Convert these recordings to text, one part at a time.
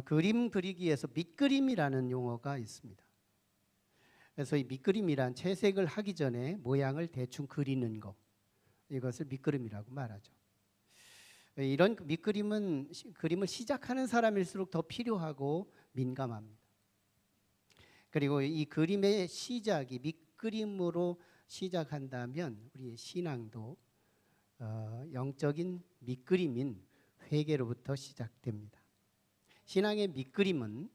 그림 그리기 위해서 밑그림이라는 용어가 있습니다. 그래서 이 밑그림이란 채색을 하기 전에 모양을 대충 그리는 것, 이것을 밑그림이라고 말하죠. 이런 밑그림은 그림을 시작하는 사람일수록 더 필요하고 민감합니다. 그리고 이 그림의 시작이 밑그림으로 시작한다면 우리의 신앙도 영적인 밑그림인 회개로부터 시작됩니다. 신앙의 밑그림은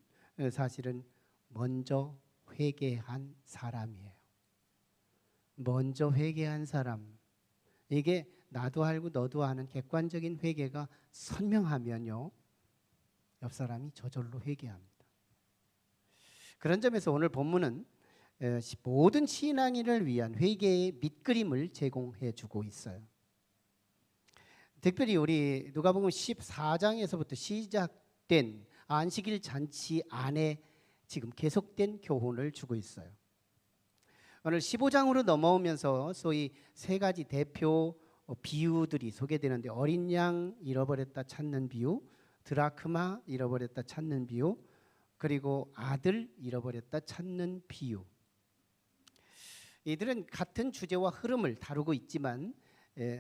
사실은 먼저 회개한 사람이에요. 먼저 회개한 사람, 이게 나도 알고 너도 아는 객관적인 회개가 선명하면요, 옆 사람이 저절로 회개합니다. 그런 점에서 오늘 본문은 모든 신앙인을 위한 회개의 밑그림을 제공해 주고 있어요. 특별히 우리 누가복음 14장에서부터 시작된 안식일 잔치 안에 지금 계속된 교훈을 주고 있어요. 오늘 15장으로 넘어오면서 소위 세 가지 대표 비유들이 소개되는데, 어린 양 잃어버렸다 찾는 비유, 드라크마 잃어버렸다 찾는 비유, 그리고 아들 잃어버렸다 찾는 비유. 이들은 같은 주제와 흐름을 다루고 있지만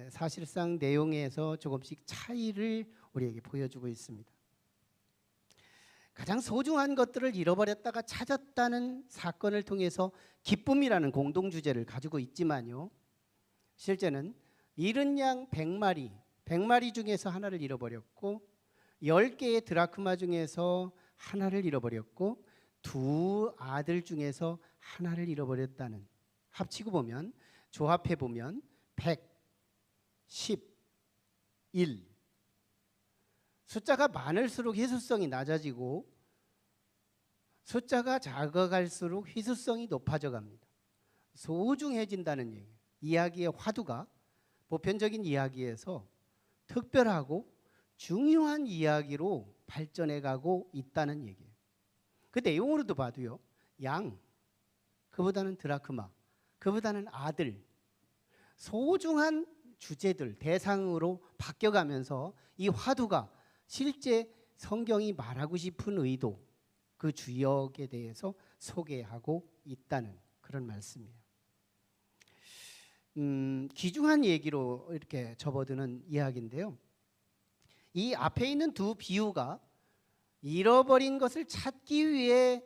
사실상 내용에서 조금씩 차이를 우리에게 보여주고 있습니다. 가장 소중한 것들을 잃어버렸다가 찾았다는 사건을 통해서 기쁨이라는 공동주제를 가지고 있지만요, 실제는 잃은 양 100마리 중에서 하나를 잃어버렸고, 10개의 드라크마 중에서 하나를 잃어버렸고, 2 아들 중에서 하나를 잃어버렸다는, 합치고 보면, 조합해 보면 111. 숫자가 많을수록 희소성이 낮아지고 숫자가 작아갈수록 희소성이 높아져 갑니다. 소중해진다는 얘기예요. 이야기의 화두가 보편적인 이야기에서 특별하고 중요한 이야기로 발전해 가고 있다는 얘기예요. 그 내용으로도 봐도요, 양, 그보다는 드라크마, 그보다는 아들, 소중한 주제들, 대상으로 바뀌어가면서 이 화두가 실제 성경이 말하고 싶은 의도, 그 주역에 대해서 소개하고 있다는 그런 말씀이에요. 귀중한 얘기로 이렇게 접어드는 이야기인데요, 이 앞에 있는 2 비유가 잃어버린 것을 찾기 위해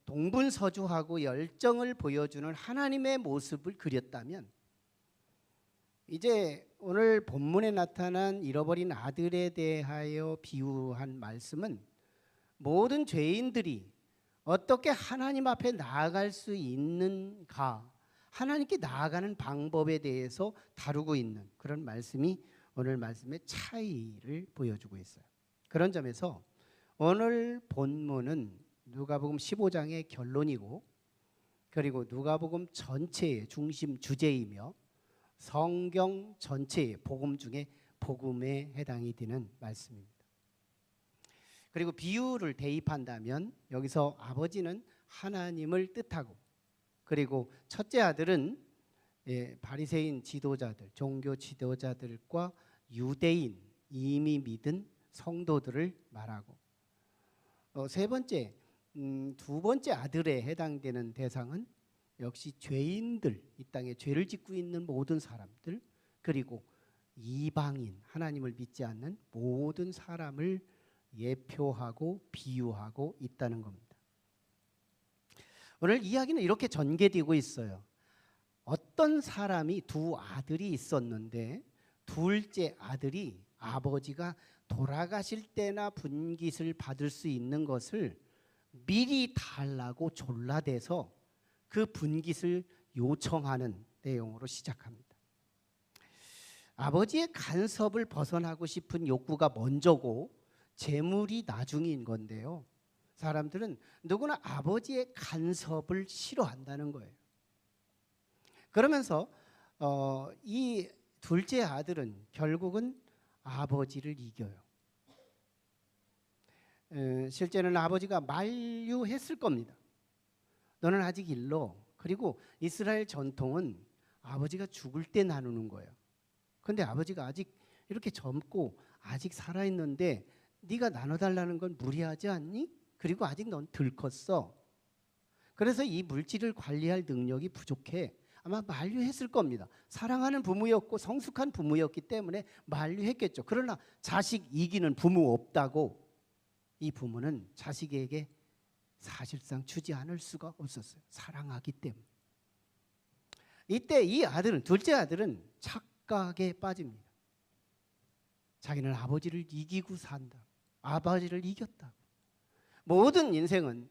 동분서주하고 열정을 보여주는 하나님의 모습을 그렸다면, 이제 오늘 본문에 나타난 잃어버린 아들에 대하여 비유한 말씀은 모든 죄인들이 어떻게 하나님 앞에 나아갈 수 있는가, 하나님께 나아가는 방법에 대해서 다루고 있는 그런 말씀이 오늘 말씀의 차이를 보여주고 있어요. 그런 점에서 오늘 본문은 누가복음 15장의 결론이고, 그리고 누가복음 전체의 중심 주제이며 성경 전체의 복음 중에 복음에 해당이 되는 말씀입니다. 그리고 비유를 대입한다면 여기서 아버지는 하나님을 뜻하고, 그리고 첫째 아들은 바리새인 지도자들, 종교 지도자들과 유대인, 이미 믿은 성도들을 말하고, 세 번째, 2번째 아들에 해당되는 대상은 역시 죄인들, 이 땅에 죄를 짓고 있는 모든 사람들, 그리고 이방인, 하나님을 믿지 않는 모든 사람을 예표하고 비유하고 있다는 겁니다. 오늘 이야기는 이렇게 전개되고 있어요. 어떤 사람이 2 아들이 있었는데, 둘째 아들이 아버지가 돌아가실 때나 분깃을 받을 수 있는 것을 미리 달라고 졸라대서 그 분깃을 요청하는 내용으로 시작합니다. 아버지의 간섭을 벗어나고 싶은 욕구가 먼저고 재물이 나중인 건데요, 사람들은 누구나 아버지의 간섭을 싫어한다는 거예요. 그러면서 이 둘째 아들은 결국은 아버지를 이겨요. 실제는 아버지가 만류했을 겁니다. 너는 아직 일러. 그리고 이스라엘 전통은 아버지가 죽을 때 나누는 거예요. 그런데 아버지가 아직 이렇게 젊고 아직 살아있는데 네가 나눠달라는 건 무리하지 않니? 그리고 아직 넌 덜 컸어. 그래서 이 물질을 관리할 능력이 부족해. 아마 만류했을 겁니다. 사랑하는 부모였고 성숙한 부모였기 때문에 만류했겠죠. 그러나 자식 이기는 부모 없다고 이 부모는 자식에게 사실상 주지 않을 수가 없었어요. 사랑하기 때문에. 이때 이 아들은, 둘째 아들은 착각에 빠집니다. 자기는 아버지를 이기고 산다. 아버지를 이겼다. 모든 인생은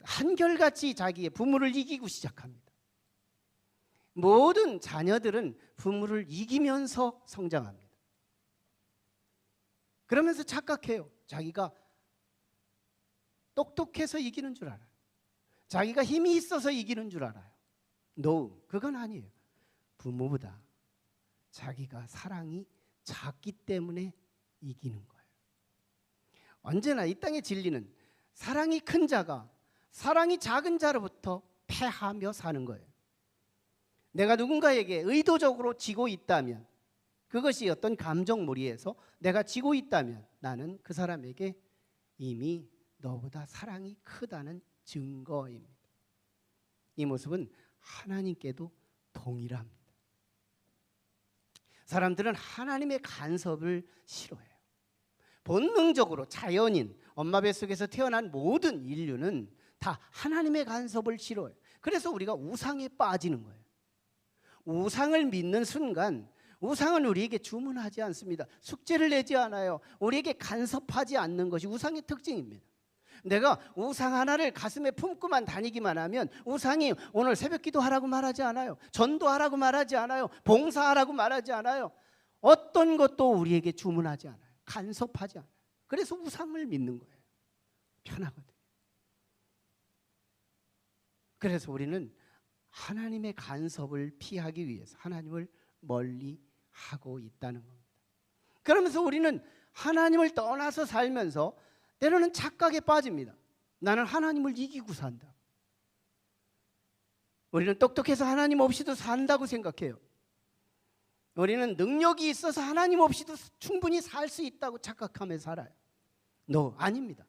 한결같이 자기의 부모를 이기고 시작합니다. 모든 자녀들은 부모를 이기면서 성장합니다. 그러면서 착각해요. 자기가 똑똑해서 이기는 줄 알아요. 자기가 힘이 있어서 이기는 줄 알아요. No, 그건 아니에요. 부모보다 자기가 사랑이 작기 때문에 이기는 거예요. 언제나 이 땅의 진리는 사랑이 큰 자가 사랑이 작은 자로부터 패하며 사는 거예요. 내가 누군가에게 의도적으로 지고 있다면, 그것이 어떤 감정몰이에서 내가 지고 있다면 나는 그 사람에게 이미 너보다 사랑이 크다는 증거입니다. 이 모습은 하나님께도 동일합니다. 사람들은 하나님의 간섭을 싫어해요. 본능적으로 자연인, 엄마 뱃속에서 태어난 모든 인류는 다 하나님의 간섭을 싫어해요. 그래서 우리가 우상에 빠지는 거예요. 우상을 믿는 순간 우상은 우리에게 주문하지 않습니다. 숙제를 내지 않아요. 우리에게 간섭하지 않는 것이 우상의 특징입니다. 내가 우상 하나를 가슴에 품고만 다니기만 하면 우상이 오늘 새벽기도 하라고 말하지 않아요. 전도하라고 말하지 않아요. 봉사하라고 말하지 않아요. 어떤 것도 우리에게 주문하지 않아요. 간섭하지 않아요. 그래서 우상을 믿는 거예요. 편하거든요. 그래서 우리는 하나님의 간섭을 피하기 위해서 하나님을 멀리 하고 있다는 겁니다. 그러면서 우리는 하나님을 떠나서 살면서 때로는 착각에 빠집니다. 나는 하나님을 이기고 산다. 우리는 똑똑해서 하나님 없이도 산다고 생각해요. 우리는 능력이 있어서 하나님 없이도 충분히 살 수 있다고 착각하며 살아요. No, 아닙니다.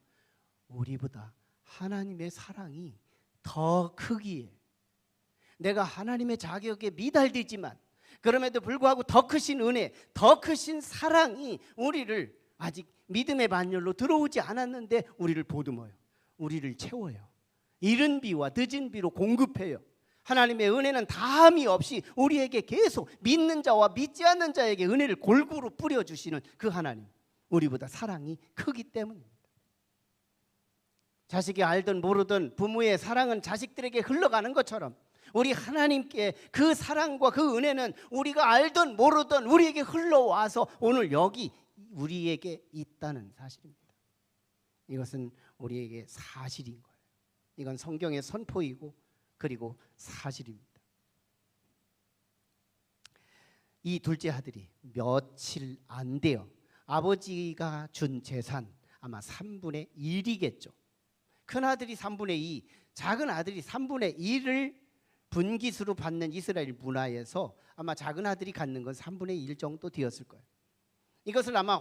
우리보다 하나님의 사랑이 더 크기에 내가 하나님의 자격에 미달되지만 그럼에도 불구하고 더 크신 은혜, 더 크신 사랑이 우리를 아직 믿음의 반열로 들어오지 않았는데 우리를 보듬어요. 우리를 채워요. 이른 비와 늦은 비로 공급해요. 하나님의 은혜는 다함이 없이 우리에게 계속 믿는 자와 믿지 않는 자에게 은혜를 골고루 뿌려주시는 그 하나님, 우리보다 사랑이 크기 때문입니다. 자식이 알든 모르든 부모의 사랑은 자식들에게 흘러가는 것처럼 우리 하나님께 그 사랑과 그 은혜는 우리가 알든 모르든 우리에게 흘러와서 오늘 여기 우리에게 있다는 사실입니다. 이것은 우리에게 사실인 거예요. 이건 성경의 선포이고 그리고 사실입니다. 이 둘째 아들이 며칠 안 돼요. 아버지가 준 재산 아마 3분의 1이겠죠. 큰 아들이 3분의 2, 작은 아들이 3분의 1을 분깃으로 받는 이스라엘 문화에서 아마 작은 아들이 갖는 건 3분의 1 정도 되었을 거예요. 이것을 아마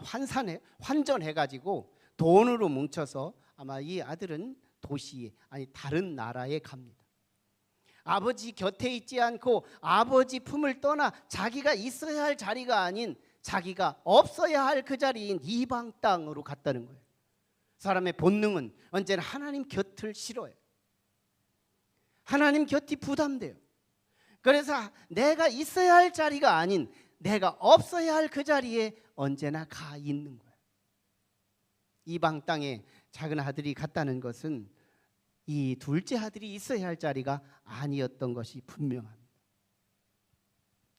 환전해가지고 돈으로 뭉쳐서 아마 이 아들은 도시에, 아니 다른 나라에 갑니다. 아버지 곁에 있지 않고 아버지 품을 떠나 자기가 있어야 할 자리가 아닌 자기가 없어야 할 그 자리인 이방 땅으로 갔다는 거예요. 사람의 본능은 언제나 하나님 곁을 싫어해요. 하나님 곁이 부담돼요. 그래서 내가 있어야 할 자리가 아닌 내가 없어야 할 그 자리에 언제나 가 있는 거예요. 이방 땅에 작은 아들이 갔다는 것은 이 둘째 아들이 있어야 할 자리가 아니었던 것이 분명합니다.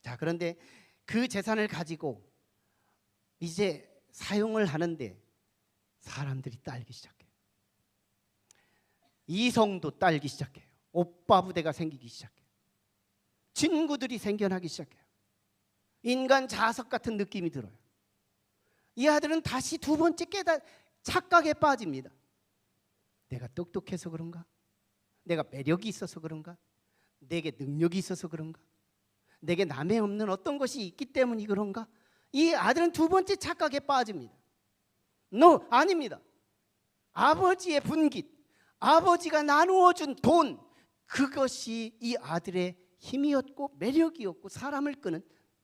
자, 그런데 그 재산을 가지고 이제 사용을 하는데 사람들이 딸기 시작해요. 이성도 딸기 시작해요. 오빠 부대가 생기기 시작해요. 친구들이 생겨나기 시작해요. 인간 자석 같은 느낌이 들어요. 이 아들은 다시 두 번째 착각에 빠집니다. 내가 똑똑해서 그런가? 내가 매력이 있어서 그런가? 내게 능력이 있어서 그런가? 내게 남의 없는 어떤 것이 있기 때문이 그런가? 이 아들은 두 번째 착각에 빠집니다. No, 아닙니다. 아버지의 분깃, 아버지가 나누어 준 돈, 그것이 이 아들의 힘이었고 매력이었고 사람을 끄는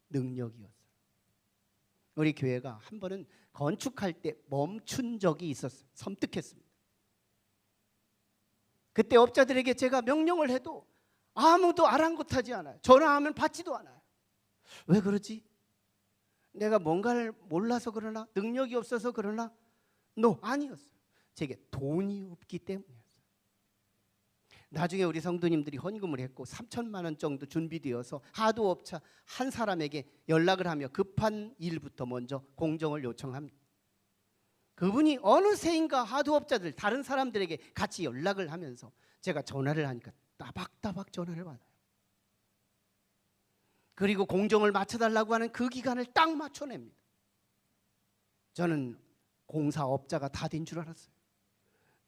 능력이었어요. 우리 교회가 한 번은 건축할 때 멈춘 적이 있었어요. 섬뜩했습니다. 그때 업자들에게 제가 명령을 해도 아무도 아랑곳하지 않아요. 전화하면 받지도 않아요. 왜 그러지? 내가 뭔가를 몰라서 그러나? 능력이 없어서 그러나? No, 아니었어요. 제게 돈이 없기 때문이었어요. 나중에 우리 성도님들이 헌금을 했고 3천만 원 정도 준비되어서 하도업자 한 사람에게 연락을 하며 급한 일부터 먼저 공정을 요청합니다. 그분이 어느새인가 하도업자들 다른 사람들에게 같이 연락을 하면서 제가 전화를 하니까 따박따박 전화를 받아요. 그리고 공정을 맞춰달라고 하는 그 기간을 딱 맞춰냅니다. 저는 공사업자가 다 된 줄 알았어요.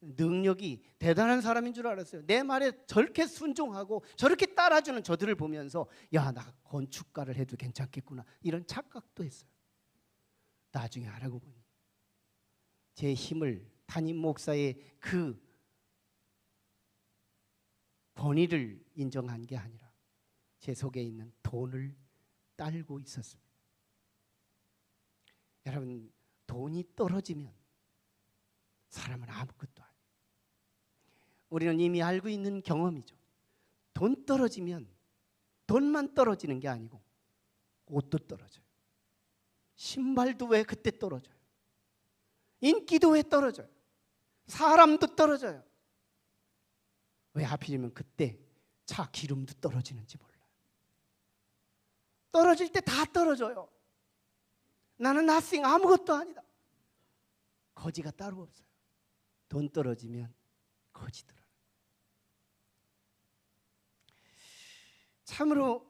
능력이 대단한 사람인 줄 알았어요. 내 말에 저렇게 순종하고 저렇게 따라주는 저들을 보면서 야, 나 건축가를 해도 괜찮겠구나 이런 착각도 했어요. 나중에 알고 보니 제 힘을 담임 목사의 그 권위를 인정한 게 아니라 제 속에 있는 돈을 딸고 있었습니다. 여러분, 돈이 떨어지면 사람은 아무것도 아니에요. 우리는 이미 알고 있는 경험이죠. 돈 떨어지면 돈만 떨어지는 게 아니고 옷도 떨어져요. 신발도 왜 그때 떨어져요? 인기도 왜 떨어져요? 사람도 떨어져요. 왜 하필이면 그때 차 기름도 떨어지는지 몰라요. 떨어질 때 다 떨어져요. 나는 nothing, 아무것도 아니다. 거지가 따로 없어요. 돈 떨어지면 거지 들어요. 참으로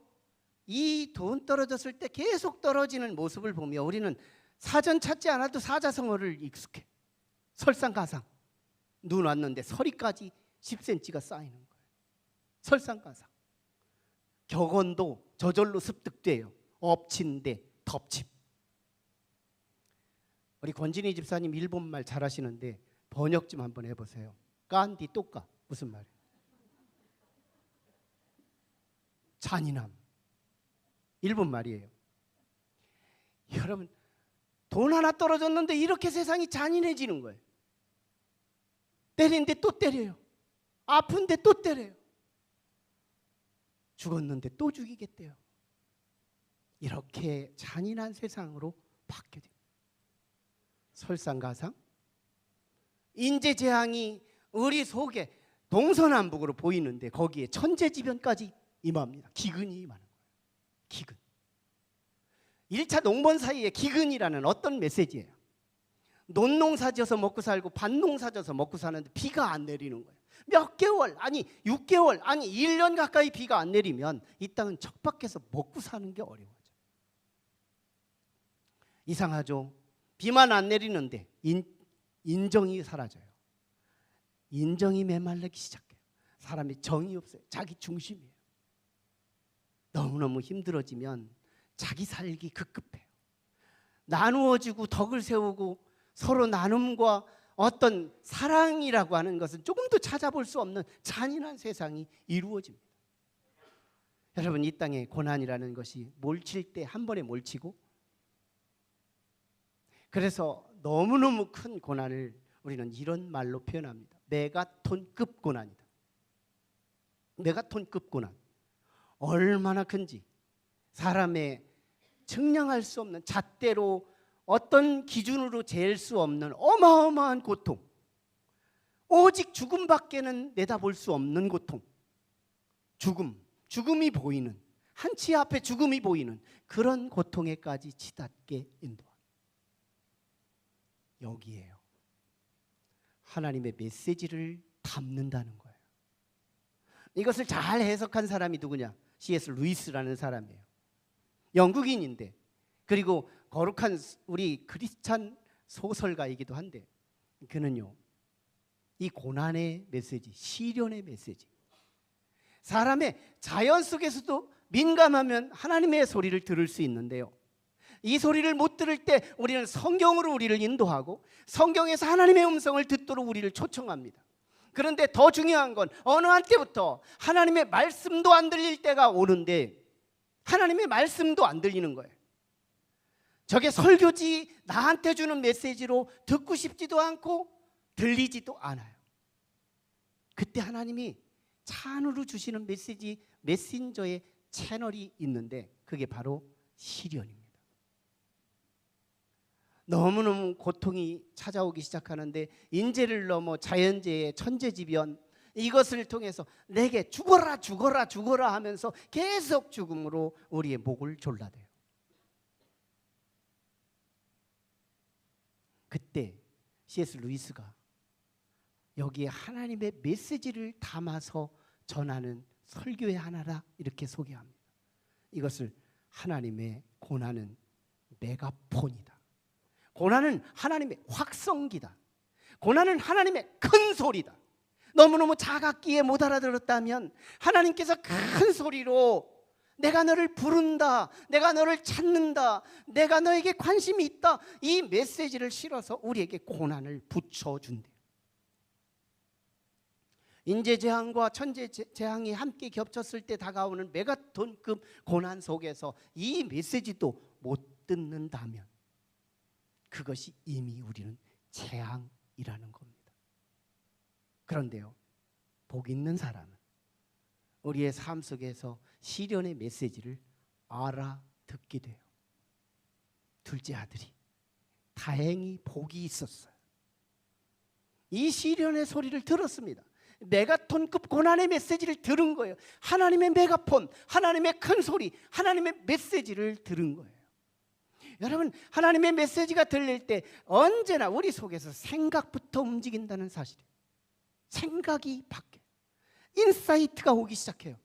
이 돈 떨어졌을 때 계속 떨어지는 모습을 보며 우리는 사전 찾지 않아도 사자성어를 익숙해. 설상가상. 눈 왔는데 서리까지 10cm가 쌓이는 거예요. 설상가상. 격언도 저절로 습득돼요. 엎친데 덮침. 우리 권진희 집사님 일본말 잘하시는데 번역 좀 한번 해보세요. 깐디 똑까 무슨 말이에요? 잔인함. 일본 말이에요. 여러분, 돈 하나 떨어졌는데 이렇게 세상이 잔인해지는 거예요. 때리는데 또 때려요. 아픈데 또 때려요. 죽었는데 또 죽이겠대요. 이렇게 잔인한 세상으로 바뀌게 됩니다. 설상가상, 인재재앙이 우리 속에 동서남북으로 보이는데 거기에 천재지변까지 임합니다. 기근이 임하는 거예요. 기근. 1차 농번 사이에 기근이라는 어떤 메시지예요. 논농사 지어서 먹고 살고 밭농사 지어서 먹고 사는데 비가 안 내리는 거예요. 몇 개월, 아니 6개월, 아니 1년 가까이 비가 안 내리면 이 땅은 척박해서 먹고 사는 게 어려워져. 이상하죠. 비만 안 내리는데 인정이 사라져요. 인정이 메말르기 시작해요. 사람이 정이 없어요. 자기 중심이에요. 너무너무 힘들어지면 자기 살기 급급해요. 나누어지고 덕을 세우고 서로 나눔과 어떤 사랑이라고 하는 것은 조금도 찾아볼 수 없는 잔인한 세상이 이루어집니다. 여러분, 이 땅에 고난이라는 것이 몰칠 때 한 번에 몰치고, 그래서 너무너무 큰 고난을 우리는 이런 말로 표현합니다. 메가톤급 고난이다. 메가톤급 고난. 얼마나 큰지 사람의 측량할 수 없는, 잣대로 어떤 기준으로 잴 수 없는 어마어마한 고통, 오직 죽음밖에는 내다볼 수 없는 고통, 죽음이 보이는, 한치 앞에 죽음이 보이는 그런 고통에까지 치닫게 인도합니다. 여기에요. 하나님의 메시지를 담는다는 거예요. 이것을 잘 해석한 사람이 누구냐? C.S. 루이스라는 사람이에요. 영국인인데, 그리고 거룩한 우리 크리스찬 소설가이기도 한데, 그는요, 이 고난의 메시지, 시련의 메시지, 사람의 자연 속에서도 민감하면 하나님의 소리를 들을 수 있는데요, 이 소리를 못 들을 때 우리는 성경으로 우리를 인도하고 성경에서 하나님의 음성을 듣도록 우리를 초청합니다. 그런데 더 중요한 건 어느 한때부터 하나님의 말씀도 안 들릴 때가 오는데 하나님의 말씀도 안 들리는 거예요. 저게 설교지 나한테 주는 메시지로 듣고 싶지도 않고 들리지도 않아요. 그때 하나님이 찬으로 주시는 메시지, 메신저의 채널이 있는데 그게 바로 시련입니다. 너무너무 고통이 찾아오기 시작하는데 인재를 넘어 자연재해, 천재지변 이것을 통해서 내게 죽어라 죽어라 죽어라 하면서 계속 죽음으로 우리의 목을 졸라대요. 그때 C.S. 루이스가 여기에 하나님의 메시지를 담아서 전하는 설교의 하나라 이렇게 소개합니다. 이것을 하나님의 고난은 메가폰이다. 고난은 하나님의 확성기다. 고난은 하나님의 큰 소리다. 너무너무 작았기에 못 알아들었다면 하나님께서 큰 소리로 내가 너를 부른다, 내가 너를 찾는다, 내가 너에게 관심이 있다, 이 메시지를 실어서 우리에게 고난을 붙여준대요. 인재재앙과 천재재앙이 함께 겹쳤을 때 다가오는 메가톤급 고난 속에서 이 메시지도 못 듣는다면 그것이 이미 우리는 재앙이라는 겁니다. 그런데요, 복 있는 사람은 우리의 삶 속에서 시련의 메시지를 알아듣게 돼요. 둘째 아들이 다행히 복이 있었어요. 이 시련의 소리를 들었습니다. 메가톤급 고난의 메시지를 들은 거예요. 하나님의 메가폰, 하나님의 큰 소리, 하나님의 메시지를 들은 거예요. 여러분, 하나님의 메시지가 들릴 때 언제나 우리 속에서 생각부터 움직인다는 사실이에요. 생각이 바뀌어요. 인사이트가 오기 시작해요.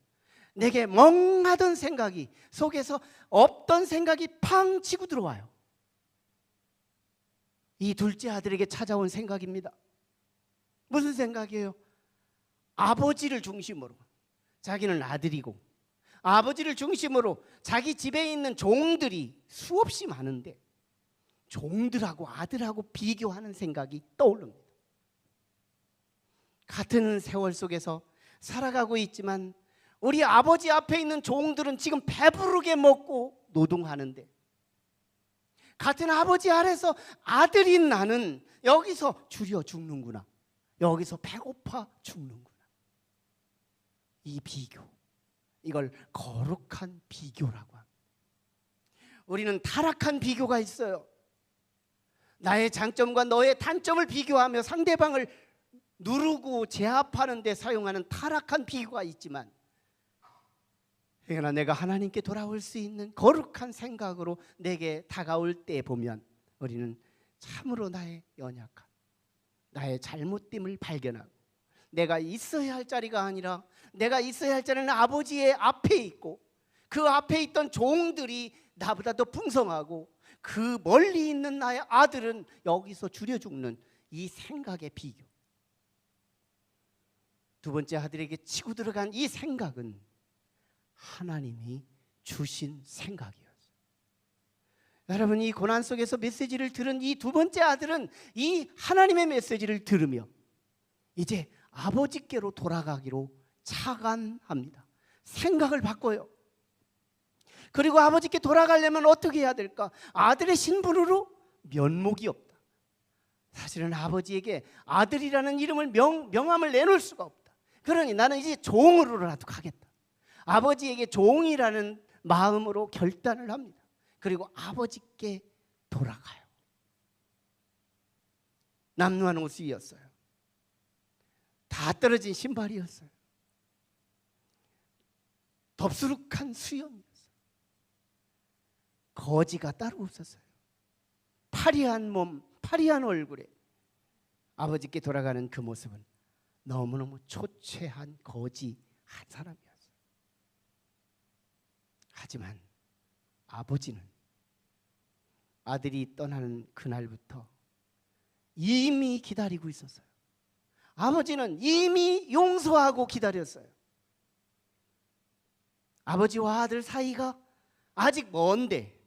내게 멍하던 생각이 속에서 없던 생각이 팡 치고 들어와요. 이 둘째 아들에게 찾아온 생각입니다. 무슨 생각이에요? 아버지를 중심으로, 자기는 아들이고 아버지를 중심으로 자기 집에 있는 종들이 수없이 많은데 종들하고 아들하고 비교하는 생각이 떠오릅니다. 같은 세월 속에서 살아가고 있지만 우리 아버지 앞에 있는 종들은 지금 배부르게 먹고 노동하는데 같은 아버지 아래서 아들인 나는 여기서 줄여 죽는구나, 여기서 배고파 죽는구나. 이 비교, 이걸 거룩한 비교라고 합니다. 우리는 타락한 비교가 있어요. 나의 장점과 너의 단점을 비교하며 상대방을 누르고 제압하는 데 사용하는 타락한 비교가 있지만, 그러나 내가 하나님께 돌아올 수 있는 거룩한 생각으로 내게 다가올 때 보면 우리는 참으로 나의 연약함, 나의 잘못됨을 발견하고 내가 있어야 할 자리가 아니라 내가 있어야 할 자리는 아버지의 앞에 있고 그 앞에 있던 종들이 나보다 더 풍성하고 그 멀리 있는 나의 아들은 여기서 줄여 죽는 이 생각의 비교. 두 번째 아들에게 치고 들어간 이 생각은 하나님이 주신 생각이었어요. 여러분, 이 고난 속에서 메시지를 들은 이 두 번째 아들은 이 하나님의 메시지를 들으며 이제 아버지께로 돌아가기로 착안합니다. 생각을 바꿔요. 그리고 아버지께 돌아가려면 어떻게 해야 될까? 아들의 신분으로 면목이 없다. 사실은 아버지에게 아들이라는 이름을 명함을 내놓을 수가 없다. 그러니 나는 이제 종으로라도 가겠다. 아버지에게 종이라는 마음으로 결단을 합니다. 그리고 아버지께 돌아가요. 남루한 옷이었어요. 다 떨어진 신발이었어요. 덥수룩한 수염이었어요. 거지가 따로 없었어요. 파리한 몸, 파리한 얼굴에 아버지께 돌아가는 그 모습은 너무너무 초췌한 거지 한 사람이었어요. 하지만 아버지는 아들이 떠나는 그날부터 이미 기다리고 있었어요. 아버지는 이미 용서하고 기다렸어요. 아버지와 아들 사이가 아직 먼데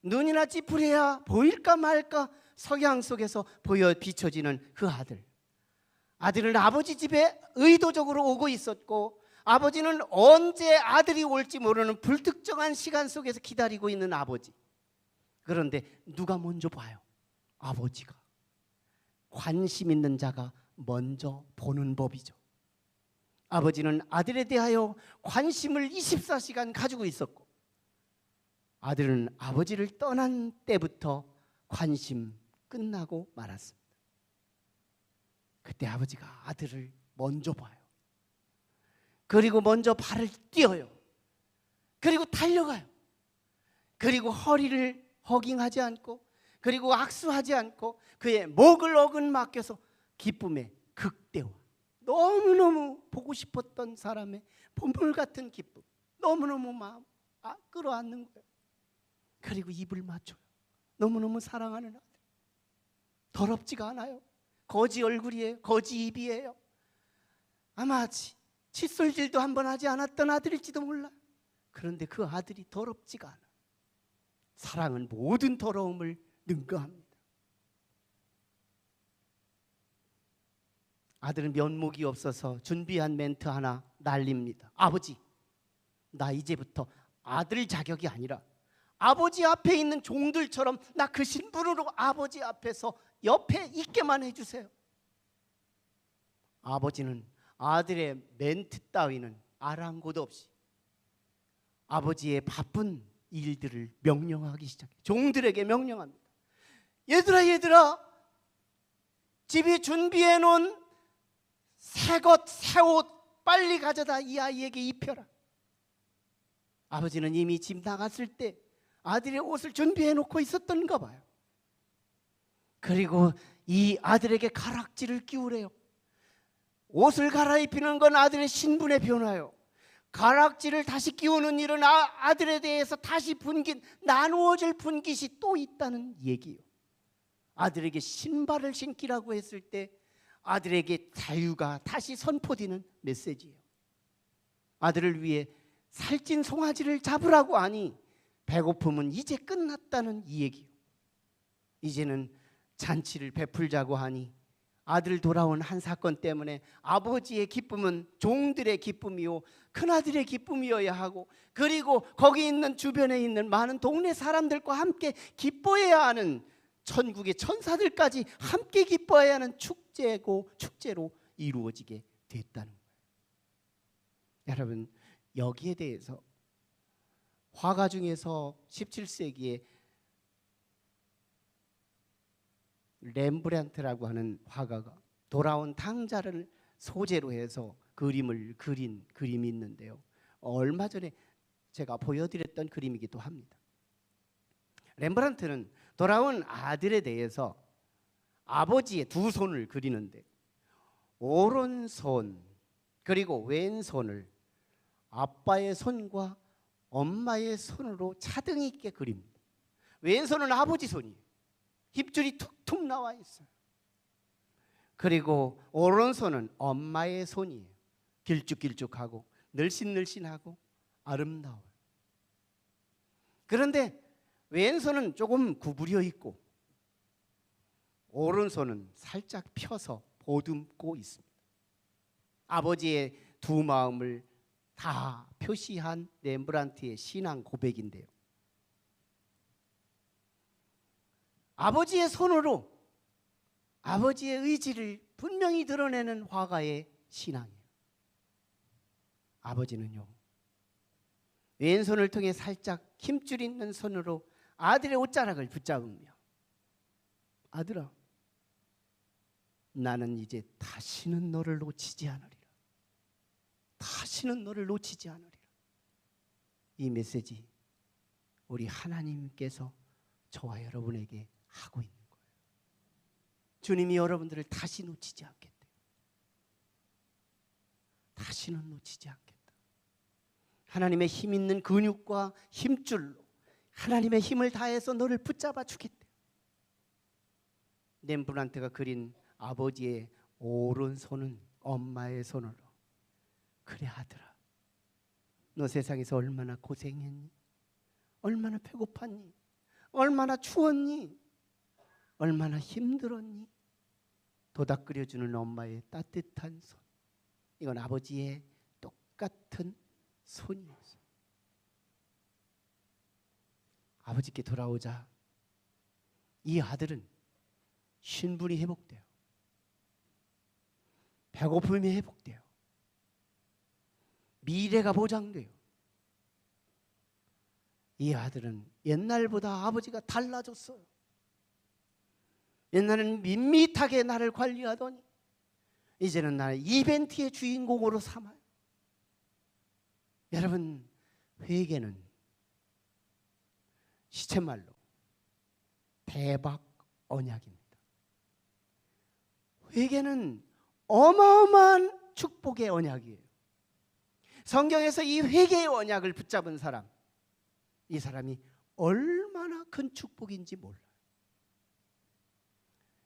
눈이나 찌푸려야 보일까 말까 석양 속에서 보여 비춰지는 그 아들. 아들은 아버지 집에 의도적으로 오고 있었고, 아버지는 언제 아들이 올지 모르는 불특정한 시간 속에서 기다리고 있는 아버지. 그런데 누가 먼저 봐요? 아버지가. 관심 있는 자가 먼저 보는 법이죠. 아버지는 아들에 대하여 관심을 24시간 가지고 있었고, 아들은 아버지를 떠난 때부터 관심 끝나고 말았습니다. 그때 아버지가 아들을 먼저 봐요. 그리고 먼저 발을 띄어요. 그리고 달려가요. 그리고 허리를 허깅하지 않고, 그리고 악수하지 않고 그의 목을 어긋맡겨서 기쁨에 극대화. 너무너무 보고 싶었던 사람의 보물 같은 기쁨, 너무너무 마음 끌어안는 거예요. 그리고 입을 맞춰요. 너무너무 사랑하는 아들. 더럽지가 않아요. 거지 얼굴이에요. 거지 입이에요. 아마 칫솔질도 한번 하지 않았던 아들일지도 몰라. 그런데 그 아들이 더럽지가 않아. 사랑은 모든 더러움을 능가합니다. 아들은 면목이 없어서 준비한 멘트 하나 날립니다. 아버지, 나 이제부터 아들 자격이 아니라 아버지 앞에 있는 종들처럼 나 그 신분으로 아버지 앞에서 옆에 있게만 해주세요. 아버지는 아들의 멘트 따위는 아랑곳 없이 아버지의 바쁜 일들을 명령하기 시작해요. 종들에게 명령합니다. 얘들아, 집이 준비해 놓은 새것, 새옷 빨리 가져다 이 아이에게 입혀라. 아버지는 이미 집 나갔을 때 아들의 옷을 준비해 놓고 있었던가 봐요. 그리고 이 아들에게 가락지를 끼우래요. 옷을 갈아입히는 건 아들의 신분의 변화요. 가락지를 다시 끼우는 일은 아들에 대해서 다시 분깃, 나누어질 분깃이 또 있다는 얘기예요. 아들에게 신발을 신기라고 했을 때 아들에게 자유가 다시 선포되는 메시지예요. 아들을 위해 살찐 송아지를 잡으라고 하니 배고픔은 이제 끝났다는 이 얘기예요. 이제는 잔치를 베풀자고 하니 아들 돌아온 한 사건 때문에 아버지의 기쁨은 종들의 기쁨이요 큰아들의 기쁨이어야 하고, 그리고 거기 있는 주변에 있는 많은 동네 사람들과 함께 기뻐해야 하는, 천국의 천사들까지 함께 기뻐해야 하는 축제로 이루어지게 됐다는 거예요. 여러분, 여기에 대해서 화가 중에서 17세기에 렘브란트라고 하는 화가가 돌아온 탕자를 소재로 해서 그림을 그린 그림이 있는데요. 얼마 전에 제가 보여드렸던 그림이기도 합니다. 렘브란트는 돌아온 아들에 대해서 아버지의 두 손을 그리는데, 오른손 그리고 왼손을 아빠의 손과 엄마의 손으로 차등 있게 그립니다. 왼손은 아버지 손이에요. 힙줄이 툭툭 나와 있어요. 그리고 오른손은 엄마의 손이에요. 길쭉길쭉하고 늘씬늘씬하고 아름다워요. 그런데 왼손은 조금 구부려 있고 오른손은 살짝 펴서 보듬고 있습니다. 아버지의 두 마음을 다 표시한 렘브란트의 신앙 고백인데요. 아버지의 손으로 아버지의 의지를 분명히 드러내는 화가의 신앙이에요. 아버지는요, 왼손을 통해 살짝 힘줄 있는 손으로 아들의 옷자락을 붙잡으며, 아들아, 나는 이제 다시는 너를 놓치지 않으리라. 다시는 너를 놓치지 않으리라. 이 메시지 우리 하나님께서 저와 여러분에게 하고 있는 거예요. 주님이 여러분들을 다시 놓치지 않겠대요. 다시는 놓치지 않겠다. 하나님의 힘 있는 근육과 힘줄로 하나님의 힘을 다해서 너를 붙잡아 주겠대요. 렘브란트가 그린 아버지의 오른손은 엄마의 손으로, 그래 아들아, 너 세상에서 얼마나 고생했니? 얼마나 배고팠니? 얼마나 추웠니? 얼마나 힘들었니? 도닥거려주는 엄마의 따뜻한 손. 이건 아버지의 똑같은 손이었어요. 아버지께 돌아오자 이 아들은 신분이 회복돼요. 배고픔이 회복돼요. 미래가 보장돼요. 이 아들은 옛날보다 아버지가 달라졌어요. 옛날에는 밋밋하게 나를 관리하더니 이제는 나를 이벤트의 주인공으로 삼아요. 여러분, 회개는 시쳇말로 대박 언약입니다. 회개는 어마어마한 축복의 언약이에요. 성경에서 이 회개의 언약을 붙잡은 사람, 이 사람이 얼마나 큰 축복인지 몰라요.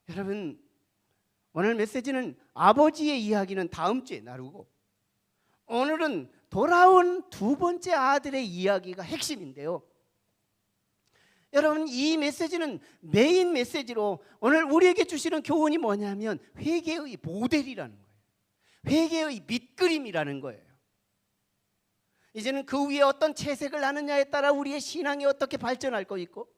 여러분, 오늘 메시지는 아버지의 이야기는 다음 주에 나누고, 오늘은 돌아온 두 번째 아들의 이야기가 핵심인데요. 여러분, 이 메시지는 메인 메시지로 오늘 우리에게 주시는 교훈이 뭐냐면 회개의 모델이라는 거예요. 회개의 밑그림이라는 거예요. 이제는 그 위에 어떤 채색을 하느냐에 따라 우리의 신앙이 어떻게 발전할 거 있고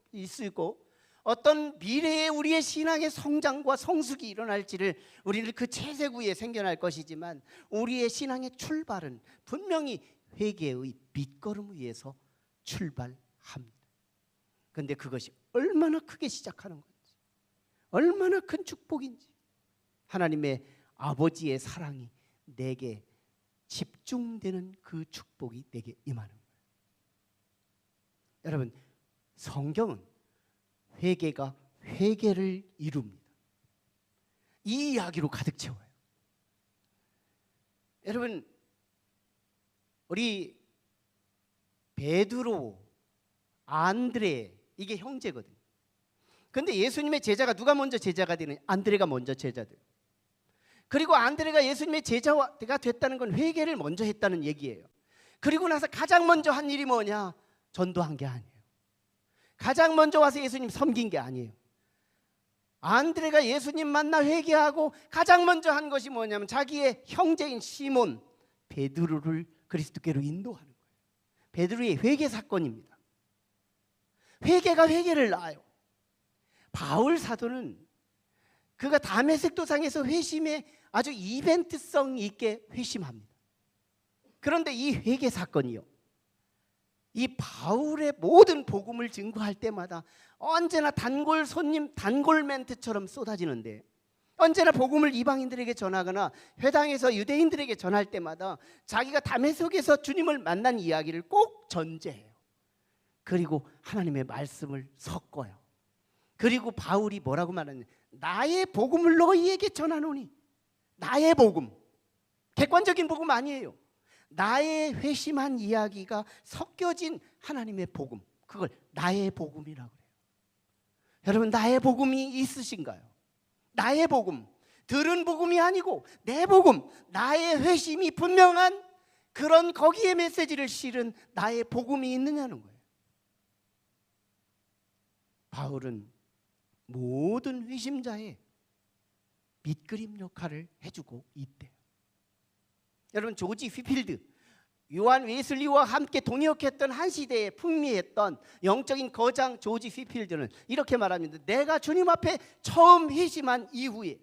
어떤 미래에 우리의 신앙의 성장과 성숙이 일어날지를 우리는 그 채색 위에 생겨날 것이지만 우리의 신앙의 출발은 분명히 회개의 밑거름 위에서 출발합니다. 그런데 그것이 얼마나 크게 시작하는 건지, 얼마나 큰 축복인지, 하나님의 아버지의 사랑이 내게 집중되는 그 축복이 내게 임하는 거예요. 여러분, 성경은 회개가 회개를 이룹니다. 이 이야기로 가득 채워요. 여러분, 우리 베드로, 안드레, 이게 형제거든요. 그런데 예수님의 제자가 누가 먼저 제자가 되느냐? 안드레가 먼저 제자 돼요. 그리고 안드레가 예수님의 제자가 됐다는 건 회개를 먼저 했다는 얘기예요. 그리고 나서 가장 먼저 한 일이 뭐냐? 전도한 게 아니에요. 가장 먼저 와서 예수님 섬긴 게 아니에요. 안드레가 예수님 만나 회개하고 가장 먼저 한 것이 뭐냐면 자기의 형제인 시몬 베드로를 그리스도께로 인도하는 거예요. 베드로의 회개 사건입니다. 회개가 회개를 낳아요. 바울 사도는 그가 다메섹 도상에서 회심에 아주 이벤트성 있게 회심합니다. 그런데 이 회개 사건이요, 이 바울의 모든 복음을 증거할 때마다 언제나 단골 손님, 단골 멘트처럼 쏟아지는데, 언제나 복음을 이방인들에게 전하거나 회당에서 유대인들에게 전할 때마다 자기가 다메섹에서 주님을 만난 이야기를 꼭 전제해요. 그리고 하나님의 말씀을 섞어요. 그리고 바울이 뭐라고 말하냐? 나의 복음을 너희에게 전하노니. 나의 복음, 객관적인 복음 아니에요. 나의 회심한 이야기가 섞여진 하나님의 복음, 그걸 나의 복음이라고 그래요. 여러분, 나의 복음이 있으신가요? 나의 복음, 들은 복음이 아니고 내 복음, 나의 회심이 분명한 그런 거기에 메시지를 실은 나의 복음이 있느냐는 거예요. 바울은 모든 회심자의 밑그림 역할을 해주고 있대요. 여러분, 조지 휘필드, 요한 웨슬리와 함께 동역했던 한 시대에 풍미했던 영적인 거장 조지 휘필드는 이렇게 말합니다. 내가 주님 앞에 처음 회심한 이후에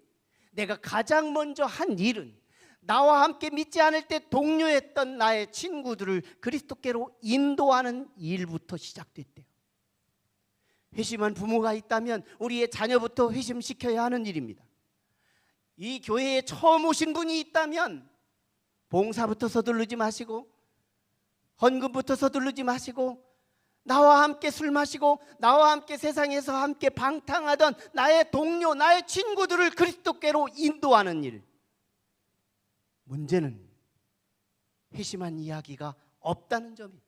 내가 가장 먼저 한 일은 나와 함께 믿지 않을 때 동료했던 나의 친구들을 그리스도께로 인도하는 일부터 시작됐대요. 회심한 부모가 있다면 우리의 자녀부터 회심시켜야 하는 일입니다. 이 교회에 처음 오신 분이 있다면 봉사부터 서두르지 마시고, 헌금부터 서두르지 마시고, 나와 함께 술 마시고 나와 함께 세상에서 함께 방탕하던 나의 동료, 나의 친구들을 그리스도께로 인도하는 일. 문제는 회심한 이야기가 없다는 점입니다.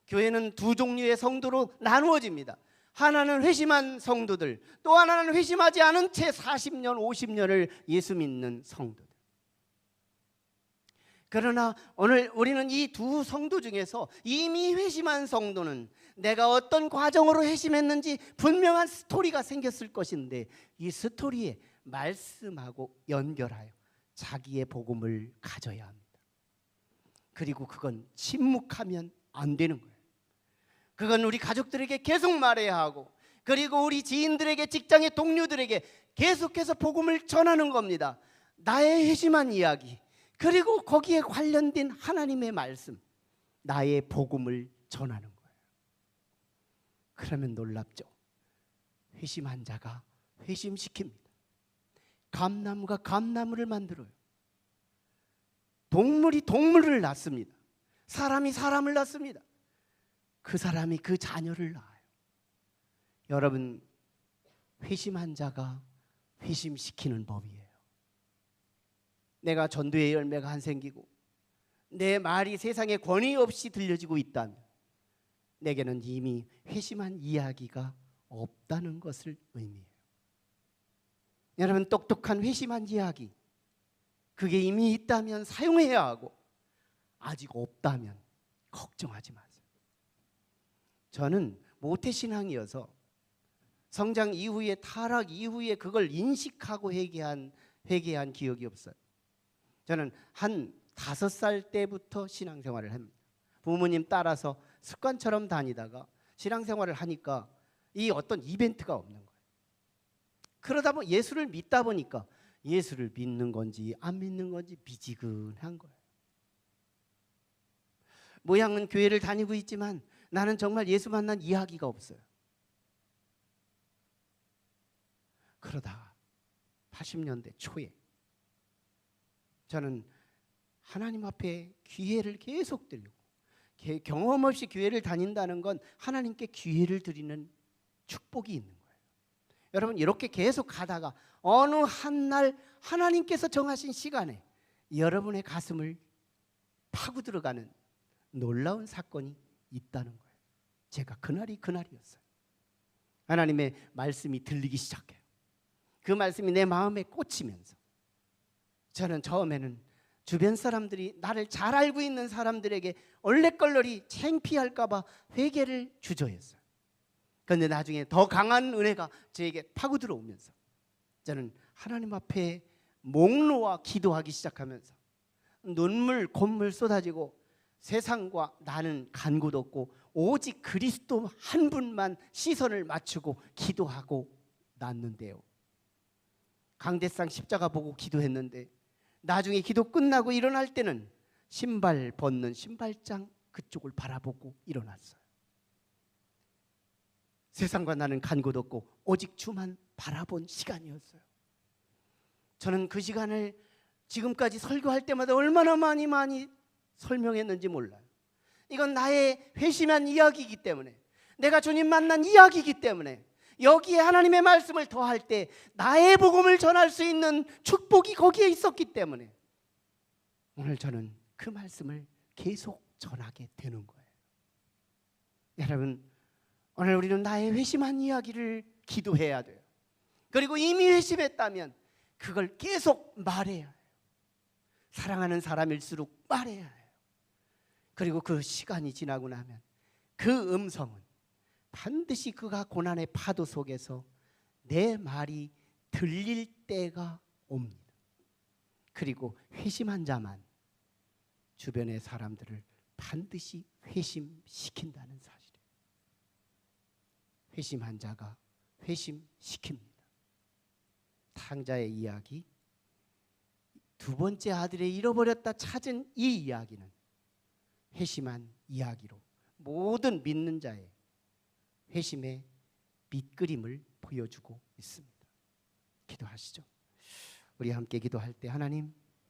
교회는 두 종류의 성도로 나누어집니다. 하나는 회심한 성도들, 또 하나는 회심하지 않은 채 40년, 50년을 예수 믿는 성도들. 그러나 오늘 우리는 이 두 성도 중에서 이미 회심한 성도는 내가 어떤 과정으로 회심했는지 분명한 스토리가 생겼을 것인데, 이 스토리에 말씀하고 연결하여 자기의 복음을 가져야 합니다. 그리고 그건 침묵하면 안 되는 거예요. 그건 우리 가족들에게 계속 말해야 하고, 그리고 우리 지인들에게, 직장의 동료들에게 계속해서 복음을 전하는 겁니다. 나의 회심한 이야기, 그리고 거기에 관련된 하나님의 말씀, 나의 복음을 전하는 거예요. 그러면 놀랍죠. 회심한 자가 회심시킵니다. 감나무가 감나무를 만들어요. 동물이 동물을 낳습니다. 사람이 사람을 낳습니다. 그 사람이 그 자녀를 낳아요. 여러분, 회심한 자가 회심시키는 법이에요. 내가 전도의 열매가 안 생기고 내 말이 세상에 권위 없이 들려지고 있다면 내게는 이미 회심한 이야기가 없다는 것을 의미해요. 여러분, 똑똑한 회심한 이야기, 그게 이미 있다면 사용해야 하고, 아직 없다면 걱정하지 마세요. 저는 모태신앙이어서 성장 이후에, 타락 이후에 그걸 인식하고 회개한 기억이 없어요. 저는 한 5살 때부터 신앙생활을 합니다. 부모님 따라서 습관처럼 다니다가 신앙생활을 하니까 이 어떤 이벤트가 없는 거예요. 그러다 보니 예수를 믿다 보니까 예수를 믿는 건지 안 믿는 건지 미지근한 거예요. 모양은 교회를 다니고 있지만 나는 정말 예수 만난 이야기가 없어요. 그러다 80년대 초에 저는 하나님 앞에 기회를 계속 드리고, 경험 없이 교회를 다닌다는 건 하나님께 기회를 드리는 축복이 있는 거예요. 여러분, 이렇게 계속 가다가 어느 한날 하나님께서 정하신 시간에 여러분의 가슴을 파고 들어가는 놀라운 사건이 있다는 거예요. 제가 그날이 그날이었어요. 하나님의 말씀이 들리기 시작해요. 그 말씀이 내 마음에 꽂히면서 저는 처음에는 주변 사람들이, 나를 잘 알고 있는 사람들에게 얼레걸러리 창피할까 봐 회개를 주저했어요. 그런데 나중에 더 강한 은혜가 저에게 파고 들어오면서 저는 하나님 앞에 목 놓아 기도하기 시작하면서 눈물 콧물 쏟아지고 세상과 나는 간 곳 없고 오직 그리스도 한 분만 시선을 맞추고 기도하고 났는데요. 강대상 십자가 보고 기도했는데 나중에 기도 끝나고 일어날 때는 신발 벗는 신발장 그쪽을 바라보고 일어났어요. 세상과 나는 간 곳 없고 오직 주만 바라본 시간이었어요. 저는 그 시간을 지금까지 설교할 때마다 얼마나 많이 설명했는지 몰라요. 이건 나의 회심한 이야기이기 때문에, 내가 주님 만난 이야기이기 때문에, 여기에 하나님의 말씀을 더할 때 나의 복음을 전할 수 있는 축복이 거기에 있었기 때문에 오늘 저는 그 말씀을 계속 전하게 되는 거예요. 여러분, 오늘 우리는 나의 회심한 이야기를 기도해야 돼요. 그리고 이미 회심했다면 그걸 계속 말해야 해요. 사랑하는 사람일수록 말해야 해요. 그리고 그 시간이 지나고 나면 그 음성은 반드시 그가 고난의 파도 속에서 내 말이 들릴 때가 옵니다. 그리고 회심한 자만 주변의 사람들을 반드시 회심시킨다는 사실이에요. 회심한 자가 회심시킵니다. 탕자의 이야기, 두 번째 아들을 잃어버렸다 찾은 이 이야기는 회심한 이야기로 모든 믿는 자의 회심의 밑그림을 보여주고 있습니다. 기도하시죠. 우리 함께 기도할 때, 하나님,